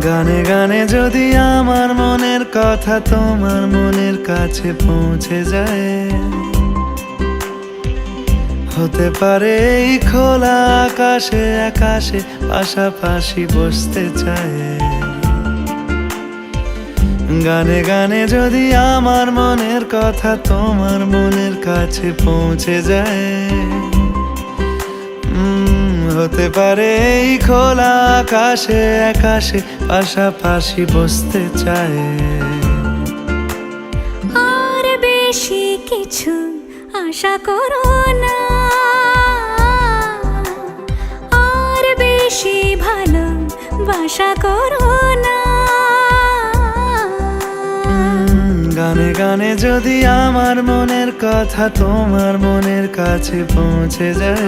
গানে গানে যদি আমার মনের কথা তোমার মনের কাছে পৌঁছে যায়, হতে পারে এই খোলা আকাশে আকাশে পাশাপাশি বসতে চায়। গানে গানে যদি আমার মনের কথা তোমার মনের কাছে পৌঁছে যায়, হতে পারে এই খোলা আকাশে আকাশে পাশাপাশি বসতে চায়। আর বেশি কিছু আশা করো না, আর বেশি ভালোবাসা করো না। গানে গানে যদি আমার মনের কথা তোমার মনের কাছে পৌঁছে যায়,